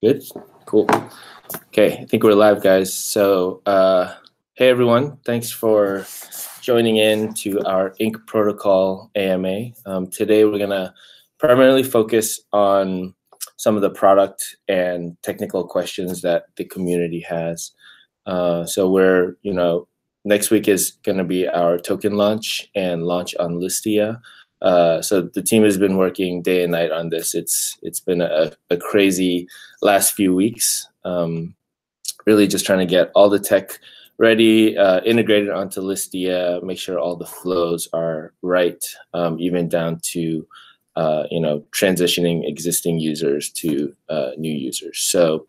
Good? Cool. Okay, I think we're live, guys. So, hey everyone, thanks for joining in to our Ink Protocol AMA. Today we're gonna primarily focus on some of the product and technical questions that the community has. So we're, next week is gonna be our token launch and launch on Listia. So the team has been working day and night on this. It's been a crazy last few weeks. Really just trying to get all the tech ready, integrated onto Listia, make sure all the flows are right, even down to transitioning existing users to new users. So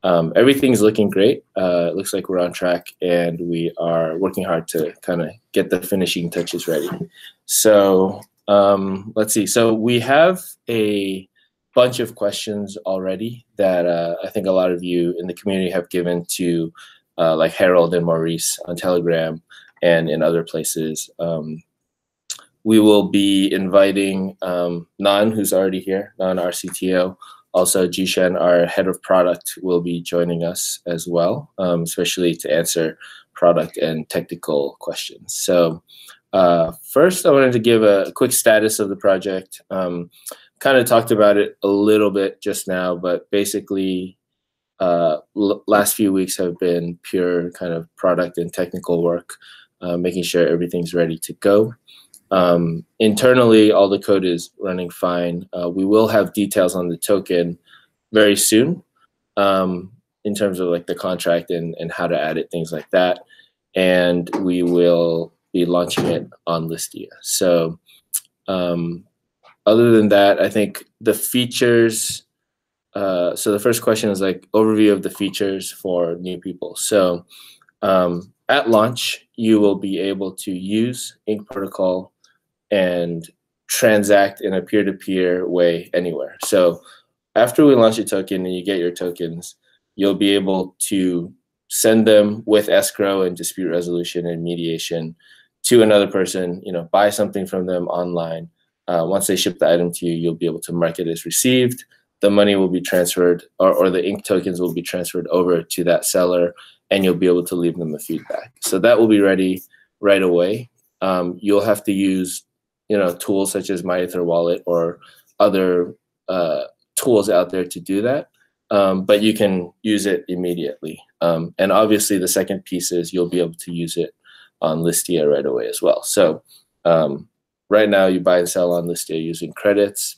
everything's looking great. It looks like we're on track, and we are working hard to kind of get the finishing touches ready. So let's see. So we have a bunch of questions already that I think a lot of you in the community have given to like Harold and Maurice on Telegram and in other places. We will be inviting Nan, who's already here, Nan, our CTO. Also, Jishan, our head of product, will be joining us as well, especially to answer product and technical questions. So first, I wanted to give a quick status of the project. Kind of talked about it a little bit just now, but basically last few weeks have been pure kind of product and technical work, making sure everything's ready to go. Internally, all the code is running fine. We will have details on the token very soon in terms of like the contract and how to add it, things like that. And we will be launching it on Listia. So other than that, I think the features, so the first question is like overview of the features for new people. So at launch, you will be able to use Ink Protocol and transact in a peer-to-peer way anywhere. So after we launch a token and you get your tokens, you'll be able to send them with escrow and dispute resolution and mediation to another person, buy something from them online. Once they ship the item to you, you'll be able to mark it as received. The money will be transferred, or the Ink tokens will be transferred over to that seller, and you'll be able to leave them a feedback. So that will be ready right away. You'll have to use, tools such as mediator wallet or other tools out there to do that, but you can use it immediately. And obviously, the second piece is you'll be able to use it on Listia right away as well. So right now, you buy and sell on Listia using credits.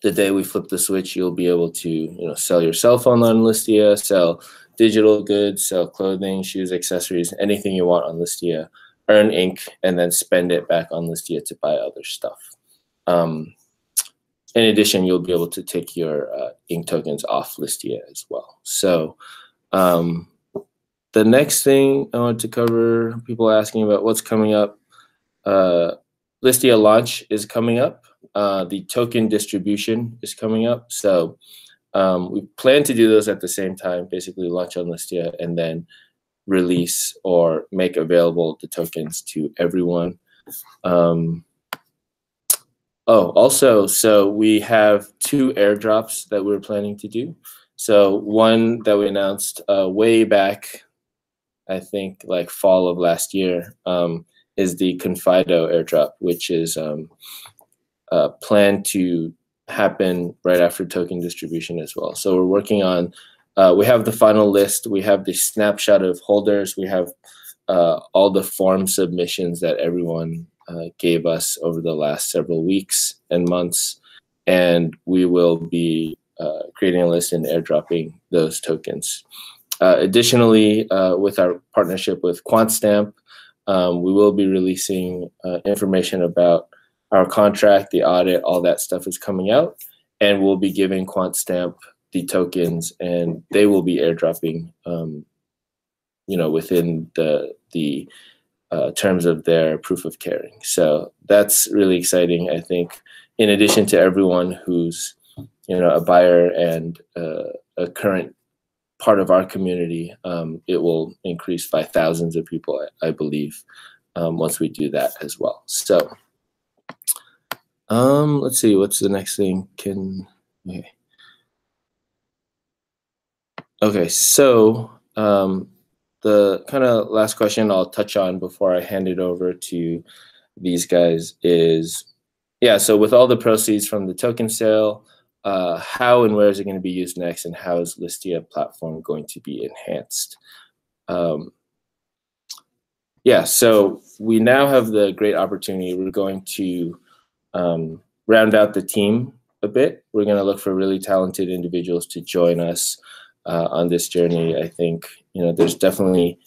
The day we flip the switch, you'll be able to sell your cell phone on Listia, sell digital goods, sell clothing, shoes, accessories, anything you want on Listia, earn Ink, and then spend it back on Listia to buy other stuff. In addition, you'll be able to take your Ink tokens off Listia as well. So the next thing I want to cover, people are asking about what's coming up. Listia launch is coming up. The token distribution is coming up. So we plan to do those at the same time, basically launch on Listia and then release or make available the tokens to everyone. Also, so we have 2 airdrops that we're planning to do. So one that we announced way back, I think like fall of last year, is the Confido airdrop, which is planned to happen right after token distribution as well. So we're working on, we have the final list, we have the snapshot of holders, we have all the form submissions that everyone gave us over the last several weeks and months, and we will be creating a list and airdropping those tokens. Additionally, with our partnership with QuantStamp, we will be releasing information about our contract, the audit, all that stuff is coming out, and we'll be giving QuantStamp the tokens, and they will be airdropping, within the terms of their proof of carrying. So that's really exciting. I think, in addition to everyone who's, a buyer and a current part of our community, it will increase by thousands of people, I believe, once we do that as well. So let's see, what's the next thing? Okay. Okay, so the kind of last question I'll touch on before I hand it over to these guys is, yeah, so with all the proceeds from the token sale, how and where is it going to be used next, and how is Listia platform going to be enhanced? Yeah, so we now have the great opportunity. We're going to round out the team a bit. We're going to look for really talented individuals to join us on this journey. I think, there's definitely,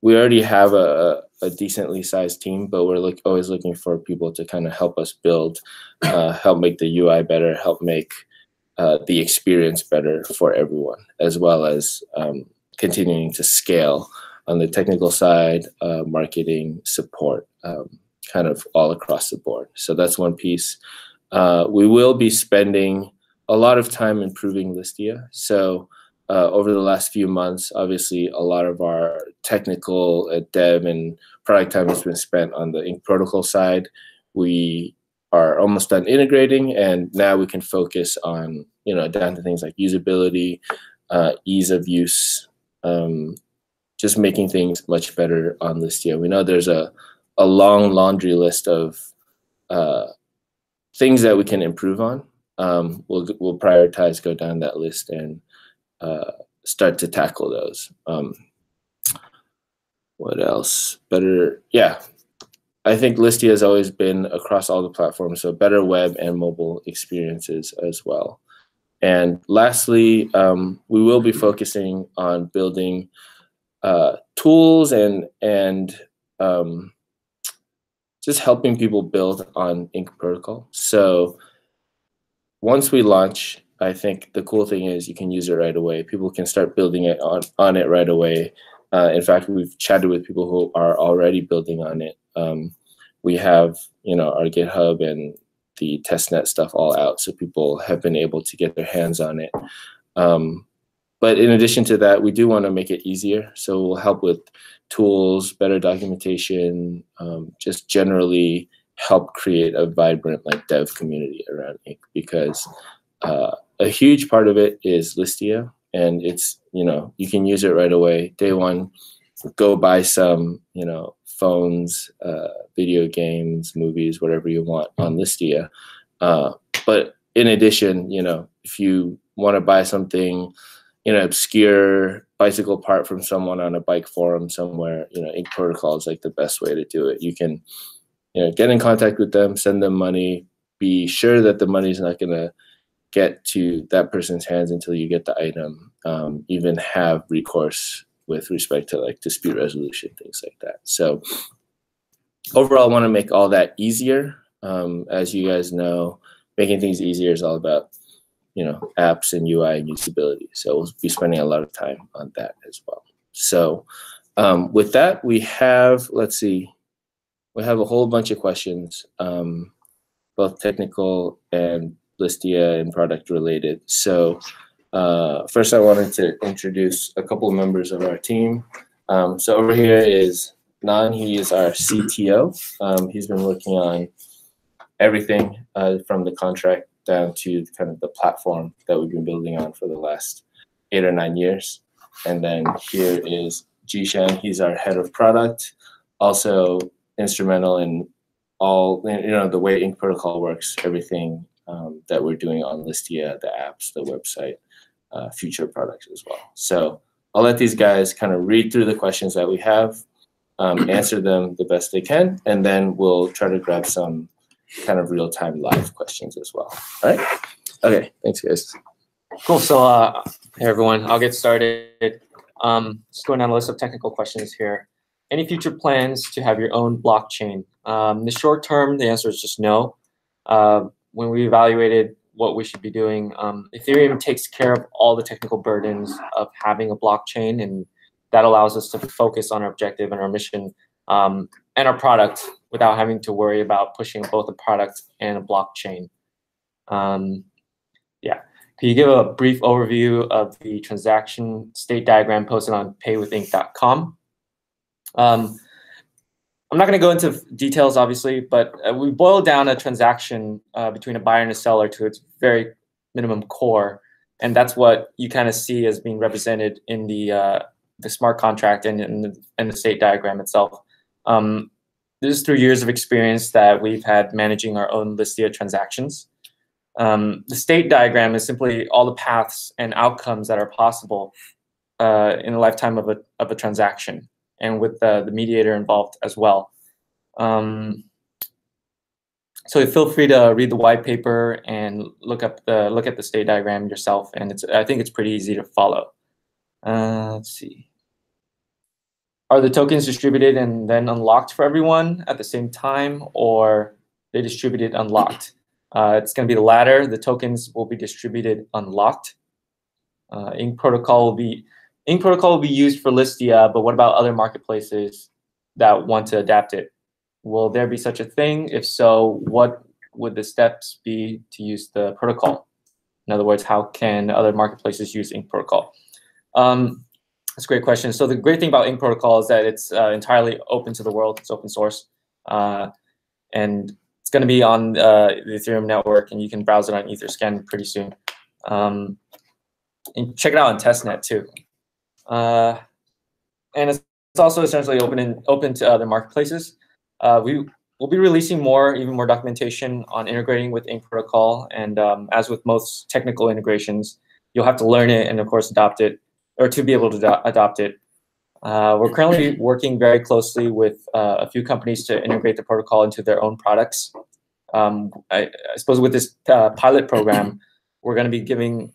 we already have a decently sized team, but we're always looking for people to kind of help us build, help make the UI better, help make the experience better for everyone, as well as continuing to scale on the technical side, marketing, support, kind of all across the board. So that's one piece. We will be spending a lot of time improving Listia. So over the last few months, obviously, a lot of our technical dev and product time has been spent on the Ink protocol side. We are almost done integrating, and now we can focus on, down to things like usability, ease of use, just making things much better on Listia. We know there's a long laundry list of things that we can improve on. We'll prioritize, go down that list, and start to tackle those. What else? Better, yeah. I think Listia has always been across all the platforms, so better web and mobile experiences as well. And lastly, we will be focusing on building tools and just helping people build on Ink protocol. So once we launch, I think the cool thing is you can use it right away. People can start building it on it right away. In fact, we've chatted with people who are already building on it. We have, our GitHub and the testnet stuff all out, so people have been able to get their hands on it. But in addition to that, we do want to make it easier. So we'll help with tools, better documentation, just generally help create a vibrant dev community around Ink, because a huge part of it is Listia, and it's, you can use it right away. Day one, go buy some, phones, video games, movies, whatever you want on Listia. But in addition, if you want to buy something, obscure bicycle part from someone on a bike forum somewhere, Ink protocol is the best way to do it. You can, get in contact with them, send them money, be sure that the money's not going to get to that person's hands until you get the item, even have recourse with respect to dispute resolution, things like that. So overall, I want to make all that easier. As you guys know, making things easier is all about, apps and UI and usability. So we'll be spending a lot of time on that as well. So with that, we have, let's see, we have a whole bunch of questions, both technical and Listia and product related. So first I wanted to introduce a couple of members of our team. So over here is Nan. He is our CTO. He's been working on everything from the contract down to kind of the platform that we've been building on for the last 8 or 9 years. And then here is Jishan. He's our head of product, also instrumental in all, the way Ink protocol works, everything that we're doing on Listia, the apps, the website, future products as well. So I'll let these guys kind of read through the questions that we have, answer them the best they can, and then we'll try to grab some kind of real-time live questions as well. All right? Okay, thanks guys. Cool, so hey everyone, I'll get started. Just going down a list of technical questions here. Any future plans to have your own blockchain? In the short term, the answer is just no. When we evaluated what we should be doing, Ethereum takes care of all the technical burdens of having a blockchain, and that allows us to focus on our objective and our mission and our product without having to worry about pushing both a product and a blockchain. Yeah. Can you give a brief overview of the transaction state diagram posted on paywithink.com? I'm not going to go into details, obviously, but we boiled down a transaction between a buyer and a seller to its very minimum core. And that's what you kind of see as being represented in the smart contract and in the state diagram itself. This is through years of experience that we've had managing our own Listia transactions. The state diagram is simply all the paths and outcomes that are possible in the lifetime of a transaction, and with the mediator involved as well. So feel free to read the white paper and look at the state diagram yourself, and I think it's pretty easy to follow. Let's see. Are the tokens distributed and then unlocked for everyone at the same time, or they distributed unlocked? It's going to be the latter. The tokens will be distributed unlocked. Ink protocol will be used for Listia, but what about other marketplaces that want to adapt it? Will there be such a thing? If so, what would the steps be to use the protocol? In other words, how can other marketplaces use Ink protocol? That's a great question. So the great thing about Ink protocol is that it's entirely open to the world. It's open source, and it's going to be on the Ethereum network, and you can browse it on Etherscan pretty soon. And check it out on testnet too. And it's also essentially open to other marketplaces. We will be releasing even more documentation on integrating with Ink protocol, and as with most technical integrations, you'll have to learn it and of course adopt it, or to be able to adopt it. We're currently working very closely with a few companies to integrate the protocol into their own products. I suppose with this pilot program, we're going to be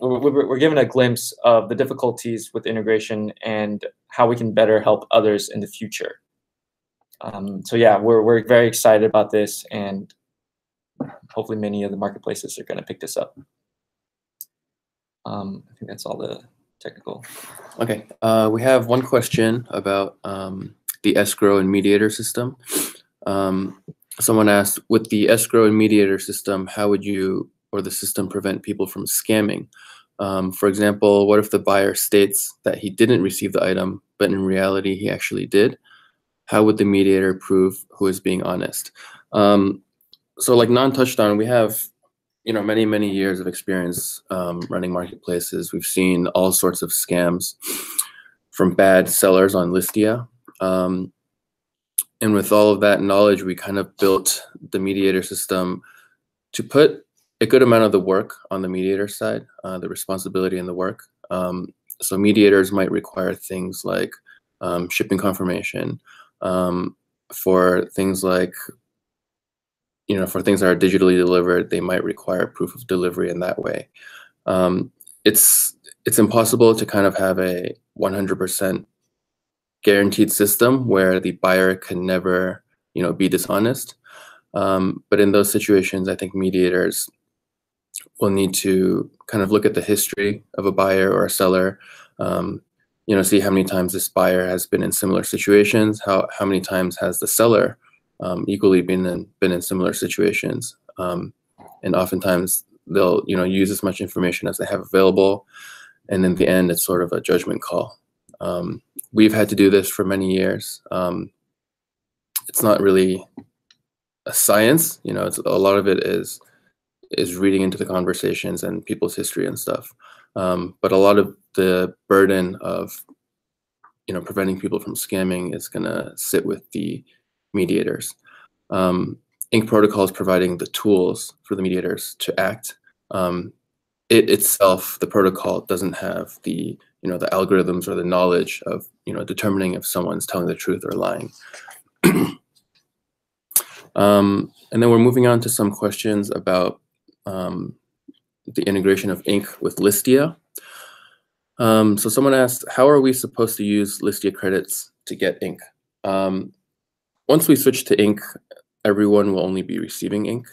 we're given a glimpse of the difficulties with integration and how we can better help others in the future. So yeah, we're very excited about this, and hopefully many of the marketplaces are going to pick this up. I think that's all the technical. Okay, we have one question about the escrow and mediator system. Someone asked, with the escrow and mediator system, how would you or the system prevent people from scamming? For example, what if the buyer states that he didn't receive the item, but in reality he actually did? How would the mediator prove who is being honest? So like Non touched on, we have many years of experience running marketplaces. We've seen all sorts of scams from bad sellers on Listia. And with all of that knowledge, we kind of built the mediator system to put a good amount of the work on the mediator side, the responsibility and the work. So mediators might require things like shipping confirmation, for things like, for things that are digitally delivered, they might require proof of delivery in that way. It's impossible to kind of have a 100% guaranteed system where the buyer can never, be dishonest. But in those situations, I think mediators will need to kind of look at the history of a buyer or a seller, see how many times this buyer has been in similar situations, how many times has the seller equally been in similar situations, and oftentimes they'll use as much information as they have available, and in the end it's sort of a judgment call. We've had to do this for many years. It's not really a science, it's a lot of it is reading into the conversations and people's history and stuff, but a lot of the burden of preventing people from scamming is going to sit with the mediators. Ink protocol is providing the tools for the mediators to act. It itself, the protocol, doesn't have the the algorithms or the knowledge of determining if someone's telling the truth or lying. And then we're moving on to some questions about the integration of Ink with Listia. So someone asked, how are we supposed to use Listia credits to get Ink? Once we switch to Ink, everyone will only be receiving Ink.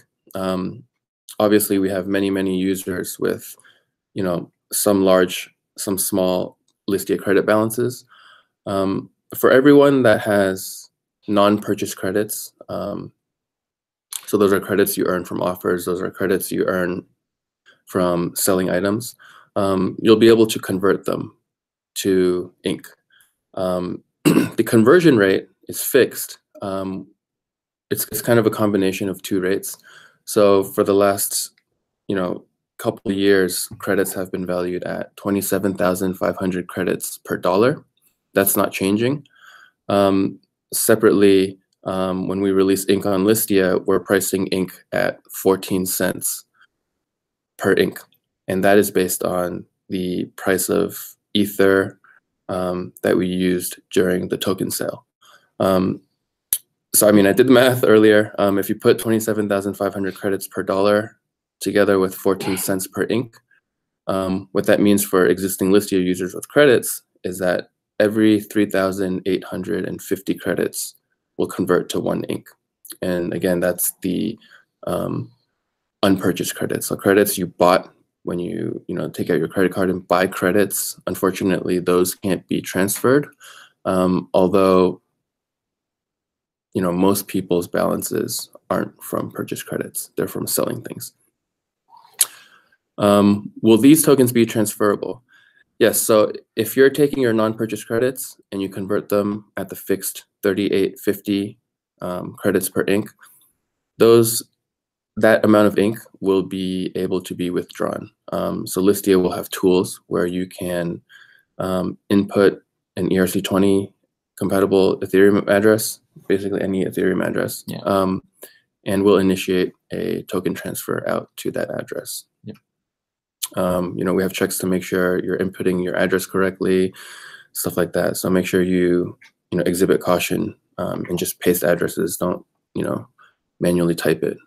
Obviously, we have many users with, some large, some small Listia credit balances. For everyone that has non-purchase credits, so those are credits you earn from offers, those are credits you earn from selling items, you'll be able to convert them to Ink. The conversion rate is fixed. It's kind of a combination of two rates. So for the last, couple of years, credits have been valued at 27,500 credits per dollar. That's not changing. Separately, when we release ink on Listia, we're pricing ink at 14 cents per ink. And that is based on the price of Ether that we used during the token sale. So, I mean, I did the math earlier. If you put 27,500 credits per dollar together with 14 cents per ink, what that means for existing Listia users with credits is that every 3,850 credits will convert to 1 ink. And again, that's the unpurchased credits. So credits you bought when you take out your credit card and buy credits. Unfortunately, those can't be transferred. Although most people's balances aren't from purchase credits. They're from selling things. Will these tokens be transferable? Yes, so if you're taking your non-purchase credits and you convert them at the fixed 38.50 credits per ink, that amount of ink will be able to be withdrawn. So Listia will have tools where you can input an ERC20 compatible Ethereum address, basically any Ethereum address, and we'll initiate a token transfer out to that address. We have checks to make sure you're inputting your address correctly, stuff like that. So make sure you exhibit caution and just paste addresses. Don't manually type it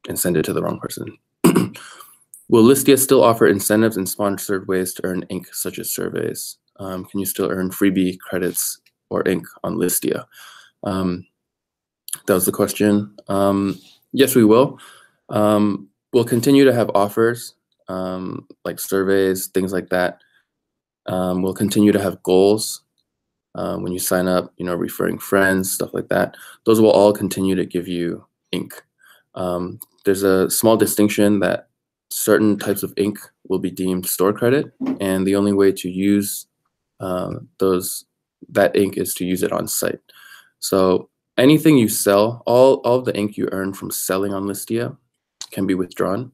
and send it to the wrong person. Will Listia still offer incentives and sponsored ways to earn ink, such as surveys? Can you still earn freebie credits or ink on Listia? That was the question. Yes, we will. We'll continue to have offers like surveys, things like that. We'll continue to have goals when you sign up, referring friends, stuff like that. Those will all continue to give you ink. There's a small distinction that certain types of ink will be deemed store credit, and the only way to use that ink is to use it on site. So anything you sell, all of the ink you earn from selling on Listia can be withdrawn.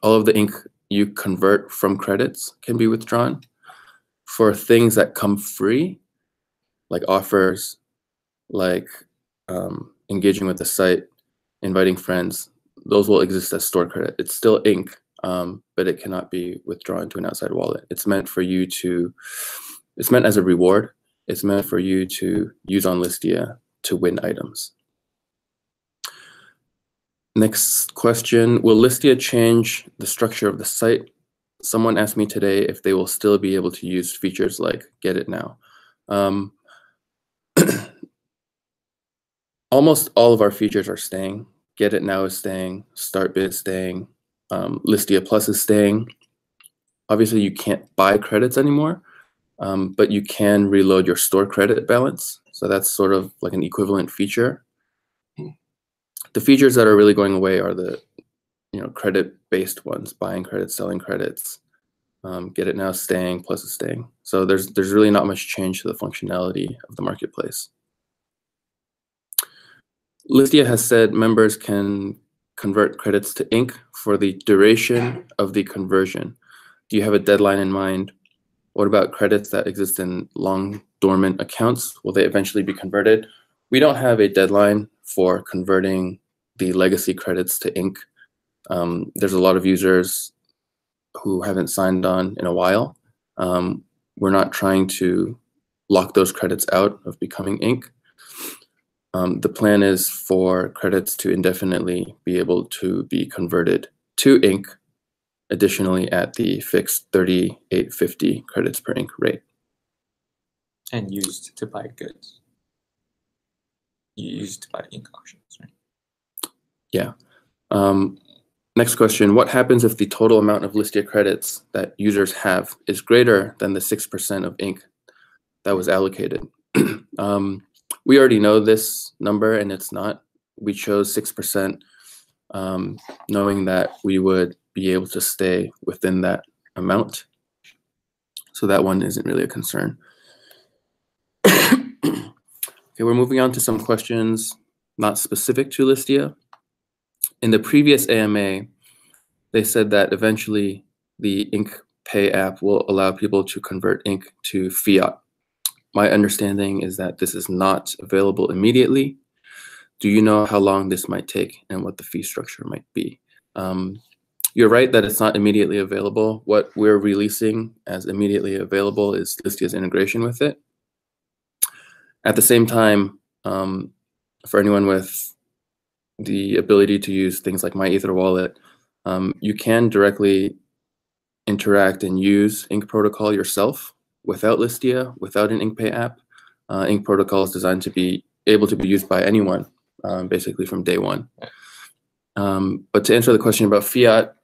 All of the ink you convert from credits can be withdrawn. For things that come free, like offers, like engaging with the site, inviting friends, those will exist as store credit. It's still ink, but it cannot be withdrawn to an outside wallet. It's meant as a reward. It's meant for you to use on Listia to win items. Next question, will Listia change the structure of the site? Someone asked me today if they will still be able to use features like Get It Now. Almost all of our features are staying. Get It Now is staying, Start Bid is staying, Listia Plus is staying. Obviously, you can't buy credits anymore, but you can reload your store credit balance. So that's sort of like an equivalent feature. The features that are really going away are the credit-based ones, buying credits, selling credits. Get It Now staying, Plus is staying. So there's really not much change to the functionality of the marketplace. Listia has said members can convert credits to ink for the duration of the conversion. Do you have a deadline in mind? What about credits that exist in long dormant accounts? Will they eventually be converted? We don't have a deadline for converting the legacy credits to ink. There's a lot of users who haven't signed on in a while. We're not trying to lock those credits out of becoming ink. The plan is for credits to indefinitely be able to be converted to ink, additionally at the fixed 38.50 credits per ink rate. And used to buy goods. Used to buy ink auctions, right? Yeah. Next question, what happens if the total amount of Listia credits that users have is greater than the 6% of ink that was allocated? We already know this number, and it's not. We chose 6%, knowing that we would be able to stay within that amount. So that one isn't really a concern. Okay, we're moving on to some questions not specific to Listia. In the previous AMA, they said that eventually the Ink Pay app will allow people to convert Ink to Fiat. My understanding is that this is not available immediately. Do you know how long this might take and what the fee structure might be? You're right that it's not immediately available. What we're releasing as immediately available is Listia's integration with it. At the same time, for anyone with the ability to use things like My Ether Wallet, you can directly interact and use Ink Protocol yourself without Listia, without an Ink Pay app. Ink Protocol is designed to be able to be used by anyone, basically from day one. But to answer the question about Fiat,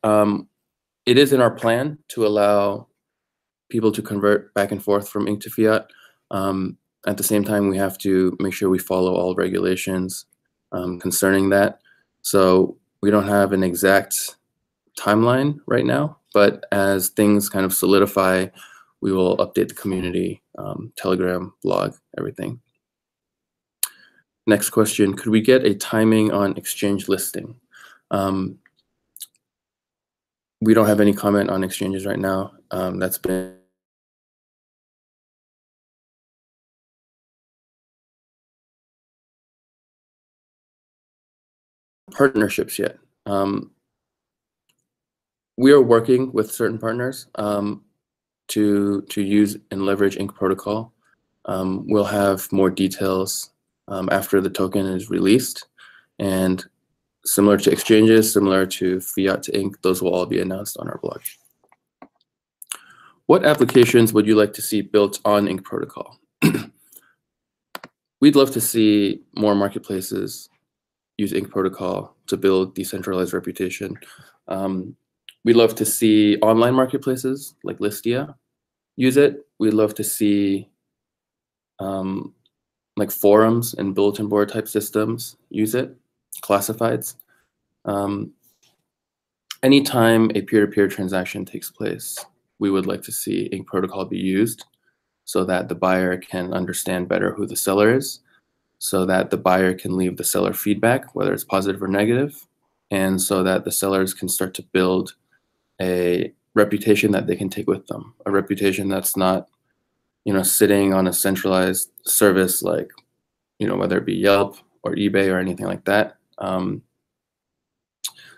it is in our plan to allow people to convert back and forth from Ink to Fiat. At the same time, we have to make sure we follow all regulations concerning that. So we don't have an exact timeline right now, but as things kind of solidify, we will update the community, Telegram, blog, everything. Next question, could we get a timing on exchange listing? We don't have any comment on exchanges right now. That's been partnerships yet. We are working with certain partners to use and leverage Ink Protocol. We'll have more details after the token is released, and similar to exchanges, similar to Fiat to Ink, those will all be announced on our blog. What applications would you like to see built on Ink Protocol? We'd love to see more marketplaces use Ink Protocol to build decentralized reputation. We'd love to see online marketplaces like Listia use it. We'd love to see like forums and bulletin board type systems use it, classifieds. Anytime a peer-to-peer transaction takes place, we would like to see Ink Protocol be used so that the buyer can understand better who the seller is, so that the buyer can leave the seller feedback, whether it's positive or negative, and so that the sellers can start to build a reputation that they can take with them, a reputation that's not, sitting on a centralized service like, whether it be Yelp or eBay or anything like that.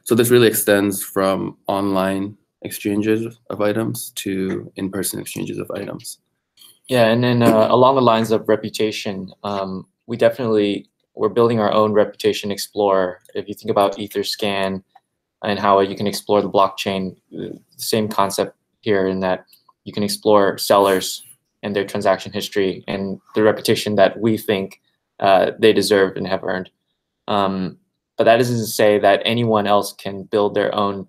So this really extends from online exchanges of items to in-person exchanges of items. Yeah, and then along the lines of reputation, we're building our own reputation explorer. If you think about Etherscan and how you can explore the blockchain, the same concept here in that you can explore sellers and their transaction history and the reputation that we think they deserve and have earned. But that isn't to say that anyone else can build their own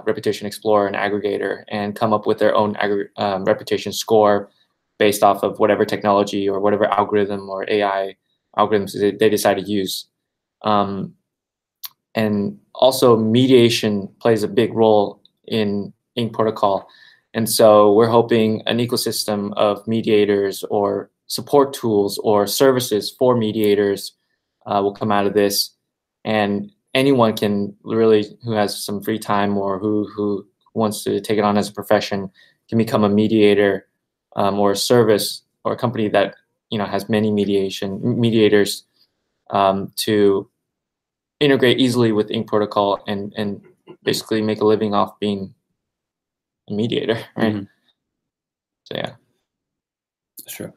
reputation explorer and aggregator and come up with their own reputation score based off of whatever technology or whatever algorithm or AI algorithms they decide to use. And also mediation plays a big role in Ink Protocol. And so we're hoping an ecosystem of mediators or support tools or services for mediators will come out of this. And anyone can really, who has some free time or who wants to take it on as a profession, can become a mediator or a service or a company that has many mediators to integrate easily with Ink Protocol and basically make a living off being a mediator, right? Mm-hmm. So yeah, that's true.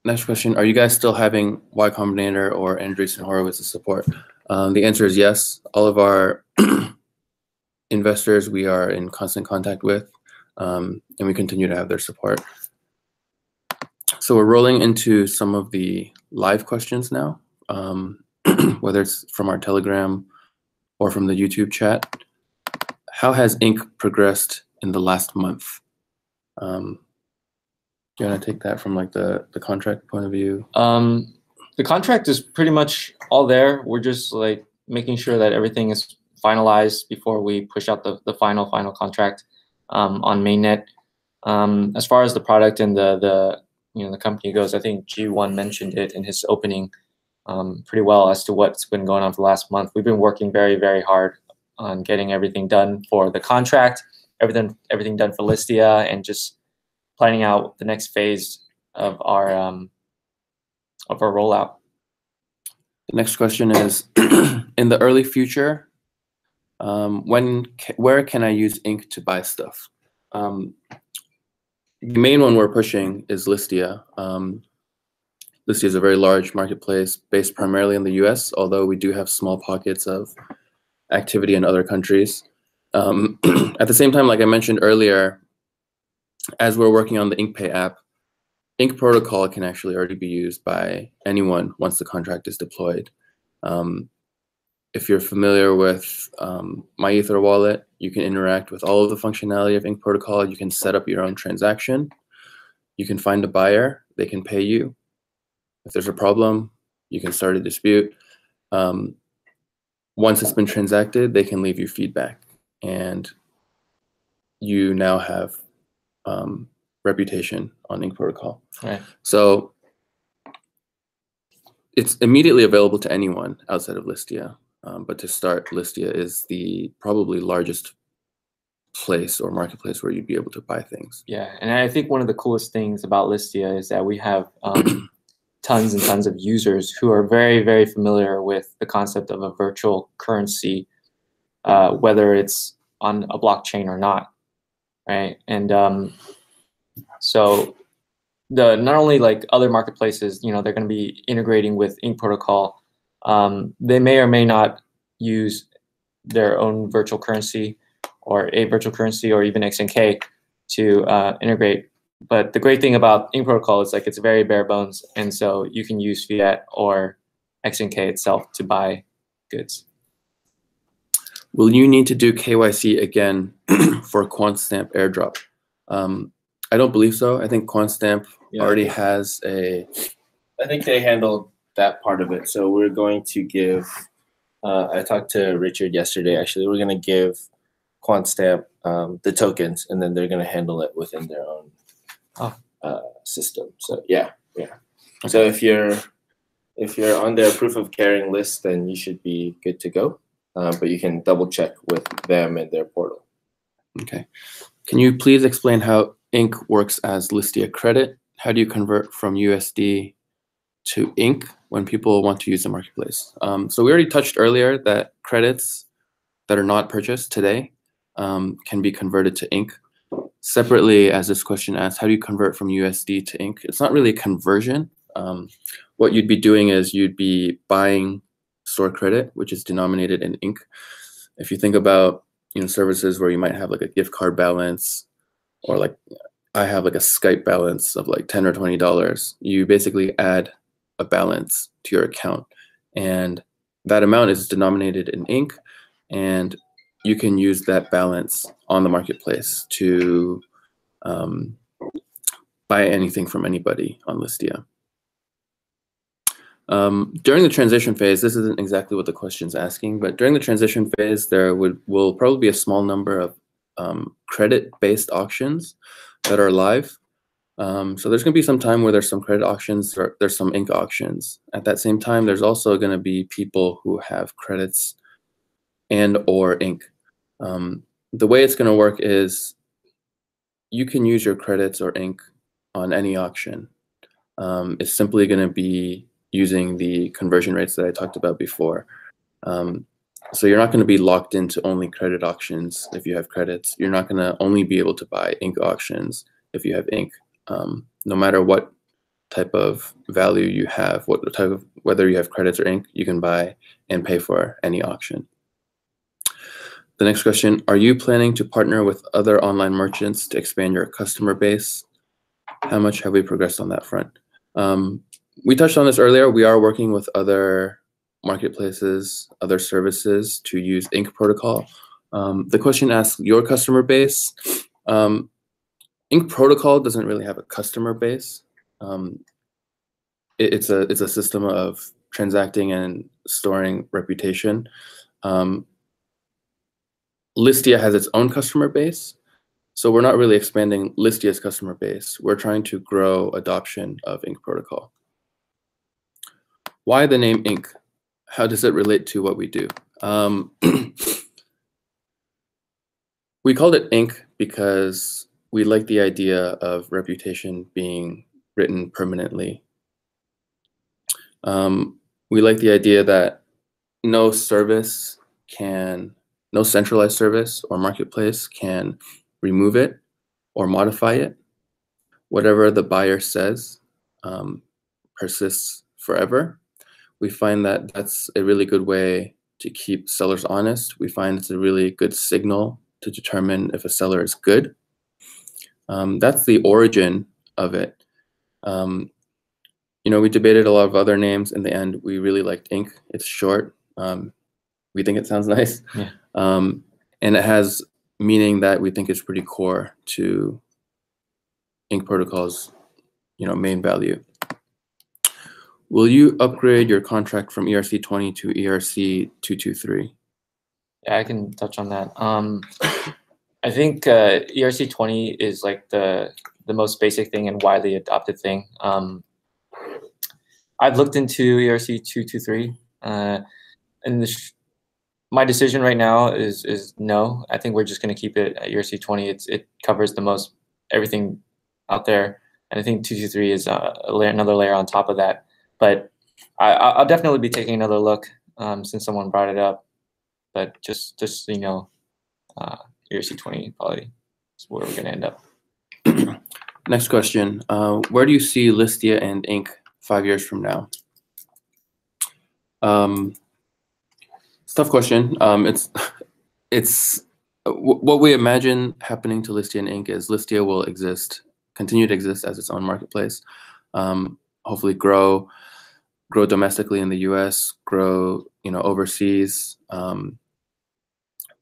Next question: are you guys still having Y Combinator or Andreessen Horowitz support? The answer is yes. All of our investors we are in constant contact with, and we continue to have their support. So we're rolling into some of the live questions now, whether it's from our Telegram or from the YouTube chat. How has Ink progressed in the last month? Do you want to take that from like the contract point of view? The contract is pretty much all there. We're just like making sure that everything is finalized before we push out the final contract on mainnet. As far as the product and the company goes, I think G1 mentioned it in his opening. pretty well as to what's been going on for the last month. We've been working very, very hard on getting everything done for the contract, everything done for Listia, and just planning out the next phase of our rollout. The next question is, in the early future, where can I use Ink to buy stuff? The main one we're pushing is Listia. Listia is a very large marketplace based primarily in the US, although we do have small pockets of activity in other countries. At the same time, like I mentioned earlier, as we're working on the InkPay app, Ink protocol can actually already be used by anyone once the contract is deployed. If you're familiar with MyEther wallet, you can interact with all of the functionality of Ink protocol. You can set up your own transaction. You can find a buyer. They can pay you. If there's a problem, you can start a dispute. Once it's been transacted, they can leave you feedback. And you now have reputation on Ink protocol. Right. So it's immediately available to anyone outside of Listia. But to start, Listia is the probably largest place or marketplace where you'd be able to buy things. Yeah, and I think one of the coolest things about Listia is that we have tons and tons of users who are very, very familiar with the concept of a virtual currency, whether it's on a blockchain or not, right? And so not only like other marketplaces, they're going to be integrating with Ink protocol. They may or may not use their own virtual currency or a virtual currency or even XNK to integrate. But the great thing about Ink protocol is like it's very bare bones, and so you can use Fiat or XNK itself to buy goods. Will you need to do KYC again for QuantStamp airdrop? I don't believe so. I think QuantStamp already has a... I think they handled that part of it. So we're going to give, I talked to Richard yesterday, actually, we're going to give QuantStamp the tokens, and then they're going to handle it within their own system. So yeah. Okay. So if you're on their proof of carrying list, then you should be good to go. But you can double check with them and their portal. Okay. Can you please explain how Ink works as Listia credit? How do you convert from USD to Ink when people want to use the marketplace? So we already touched earlier that credits that are not purchased today can be converted to Ink. Separately, as this question asks, how do you convert from USD to Ink? It's not really a conversion. What you'd be doing is you'd be buying store credit, which is denominated in Ink. If you think about services where you might have like a gift card balance, or like I have like a Skype balance of like $10 or $20, you basically add a balance to your account, and that amount is denominated in Ink, and you can use that balance on the marketplace to buy anything from anybody on Listia. During the transition phase, this isn't exactly what the question's asking, but during the transition phase, there will probably be a small number of credit-based auctions that are live. So there's going to be some time where there's some credit auctions, or there's some Ink auctions. At that same time, there's also going to be people who have credits and or Ink. The way it's going to work is you can use your credits or Ink on any auction. It's simply going to be using the conversion rates that I talked about before. So you're not going to be locked into only credit auctions if you have credits. You're not going to only be able to buy Ink auctions if you have Ink. No matter what type of value you have, whether you have credits or Ink, you can buy and pay for any auction. The next question, are you planning to partner with other online merchants to expand your customer base? How much have we progressed on that front? We touched on this earlier. We are working with other marketplaces, other services to use Ink protocol. The question asks your customer base. Ink protocol doesn't really have a customer base. It's a system of transacting and storing reputation. Listia has its own customer base, so we're not really expanding Listia's customer base. We're trying to grow adoption of Ink protocol. Why the name Ink? How does it relate to what we do? We called it Ink because we like the idea of reputation being written permanently. We like the idea that no centralized service or marketplace can remove it or modify it. Whatever the buyer says persists forever. We find that that's a really good way to keep sellers honest. We find it's a really good signal to determine if a seller is good. That's the origin of it. We debated a lot of other names. In the end, we really liked Ink. It's short. We think it sounds nice. Yeah. And it has meaning that we think is pretty core to Ink protocol's main value. Will you upgrade your contract from ERC20 to ERC223? Yeah, I can touch on that. I think ERC20 is like the most basic thing and widely adopted thing. I've looked into ERC223, and my decision right now is no. I think we're just going to keep it at ERC20. It covers the most everything out there, and I think 223 is another layer on top of that. But I'll definitely be taking another look since someone brought it up. But just so you know, ERC20 probably is where we're going to end up. Next question. Where do you see Listia and Ink 5 years from now? It's a tough question. It's what we imagine happening to Listia and Ink is Listia will continue to exist as its own marketplace. Hopefully grow domestically in the US, grow overseas,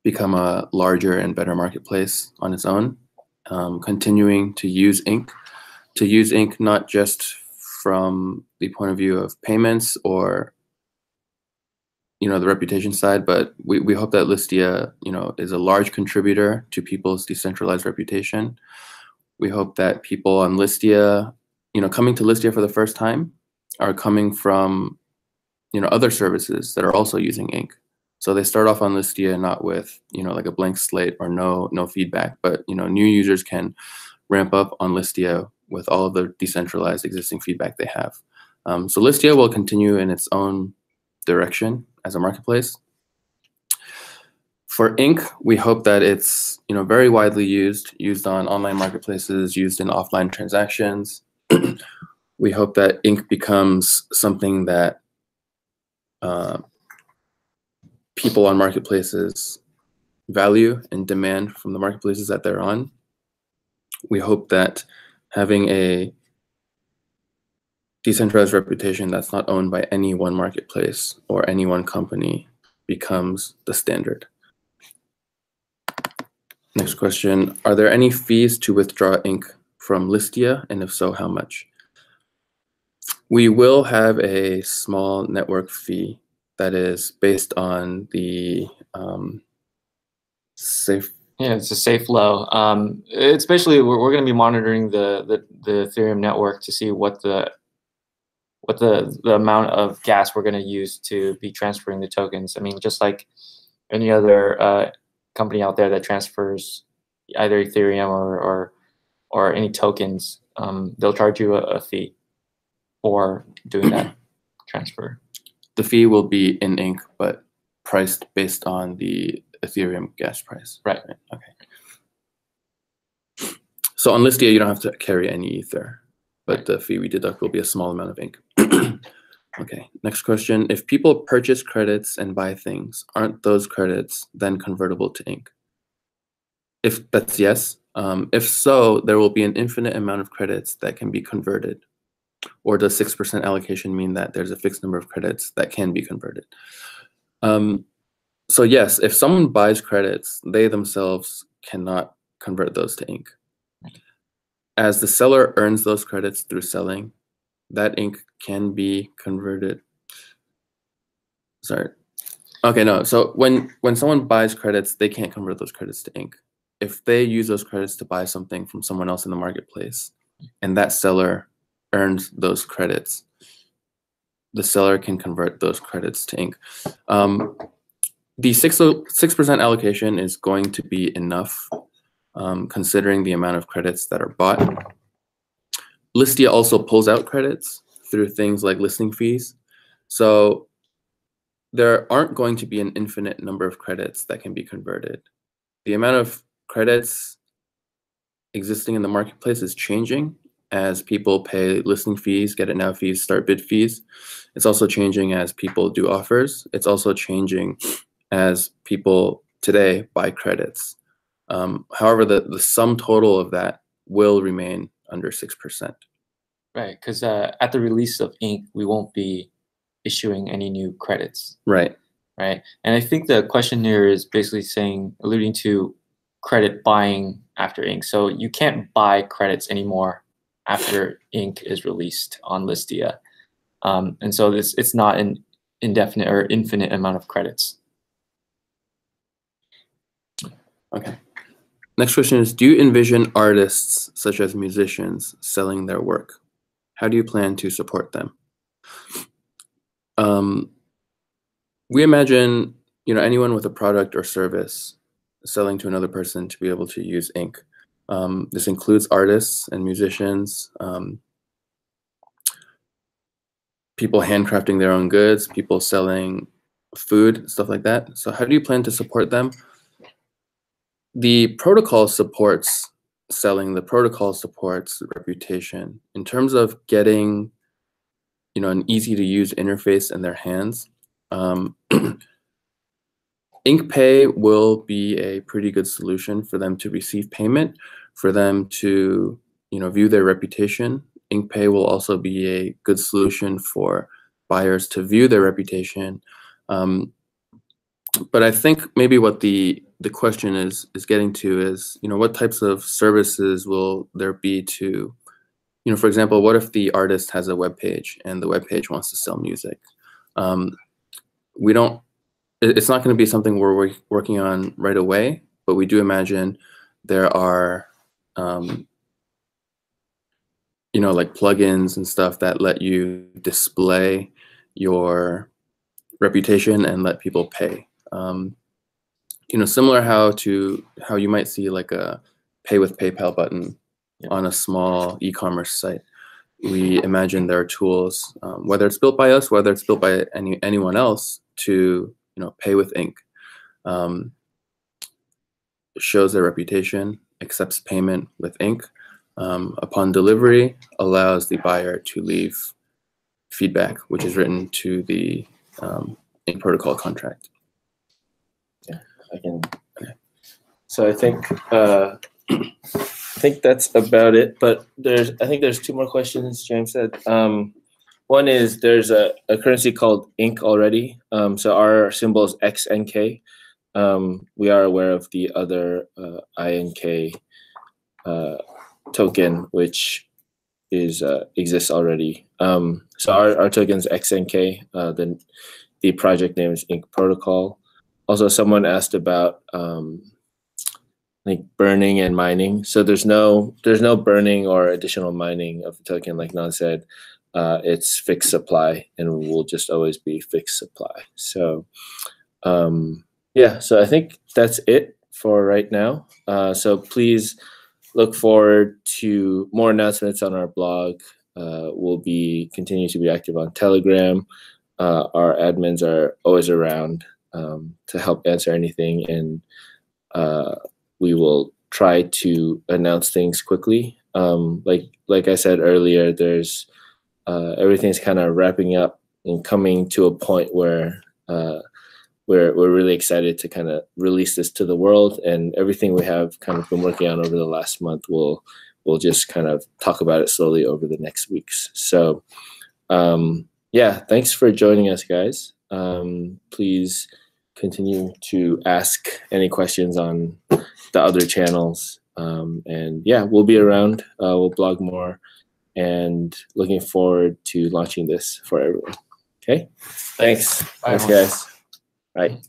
become a larger and better marketplace on its own. Continuing to use Ink not just from the point of view of payments or the reputation side, but we hope that Listia is a large contributor to people's decentralized reputation. We hope that people on Listia, coming to Listia for the first time, are coming from other services that are also using Ink. So they start off on Listia not with like a blank slate or no feedback, but new users can ramp up on Listia with all of the decentralized existing feedback they have. So Listia will continue in its own direction as a marketplace. For Ink, we hope that it's very widely used on online marketplaces, used in offline transactions. We hope that Ink becomes something that people on marketplaces value and demand from the marketplaces that they're on. We hope that having a decentralized reputation that's not owned by any one marketplace or any one company becomes the standard. Next question, are there any fees to withdraw Ink from Listia, and if so, how much? We will have a small network fee that is based on the safe. Yeah, it's a safe low. It's basically we're going to be monitoring the Ethereum network to see what the amount of gas we're going to use to be transferring the tokens. I mean, just like any other company out there that transfers either Ethereum or any tokens, they'll charge you a fee for doing that transfer. The fee will be in Ink, but priced based on the Ethereum gas price. Right. Okay. So on Listia, you don't have to carry any Ether, but the fee we deduct will be a small amount of Ink. Okay, next question. If people purchase credits and buy things, aren't those credits then convertible to Ink? If that's yes. If so, there will be an infinite amount of credits that can be converted. Or does 6% allocation mean that there's a fixed number of credits that can be converted? So yes, if someone buys credits, they themselves cannot convert those to Ink. As the seller earns those credits through selling, that Ink can be converted. Sorry. Okay, no. So when someone buys credits, they can't convert those credits to Ink. If they use those credits to buy something from someone else in the marketplace, and that seller earns those credits, the seller can convert those credits to ink. The 6% allocation is going to be enough, considering the amount of credits that are bought. Listia also pulls out credits through things like listing fees. So there aren't going to be an infinite number of credits that can be converted. The amount of credits existing in the marketplace is changing as people pay listing fees, get it now fees, start bid fees. It's also changing as people do offers. It's also changing as people today buy credits. However, the sum total of that will remain under 6%. Right, because at the release of ink, we won't be issuing any new credits. Right. Right, and I think the question here is basically alluding to credit buying after ink. So you can't buy credits anymore after ink is released on Listia. And so it's not an indefinite or infinite amount of credits. Okay. Next question is, do you envision artists such as musicians selling their work? How do you plan to support them? We imagine, anyone with a product or service selling to another person to be able to use ink. This includes artists and musicians, people handcrafting their own goods, people selling food, stuff like that. So how do you plan to support them? The protocol supports selling. The protocol supports reputation. In terms of getting, an easy-to-use interface in their hands, Ink Pay will be a pretty good solution for them to receive payment, for them to, view their reputation. Ink Pay will also be a good solution for buyers to view their reputation. But I think maybe what the question is getting to is, what types of services will there be to, for example, what if the artist has a web page and the web page wants to sell music? It's not going to be something we're working on right away, but we do imagine there are, like plugins and stuff that let you display your reputation and let people pay. Similar how you might see like a pay with PayPal button on a small e-commerce site. We imagine there are tools, whether it's built by us, whether it's built by anyone else, to pay with ink. Shows their reputation, accepts payment with ink. Upon delivery, allows the buyer to leave feedback, which is written to the ink protocol contract. Yeah, I can. Okay. So I think that's about it. But I think there's two more questions James said. One is there's a currency called Ink already. So our symbol is XNK. We are aware of the other INK token, which exists already. So our token is XNK. Then the project name is Ink Protocol. Also, someone asked about like burning and mining. So there's no burning or additional mining of the token, like Nan said. It's fixed supply and will just always be fixed supply. So yeah, so I think that's it for right now. So please look forward to more announcements on our blog. We'll continue to be active on Telegram. Our admins are always around to help answer anything, and we will try to announce things quickly. Like I said earlier, there's everything's kind of wrapping up and coming to a point where we're really excited to kind of release this to the world, and everything we have kind of been working on over the last month, we'll just kind of talk about it slowly over the next weeks. So yeah, thanks for joining us, guys. Please continue to ask any questions on the other channels, and yeah, we'll be around. We'll blog more, and looking forward to launching this for everyone. Okay, thanks. Bye, Thanks, guys. Bye.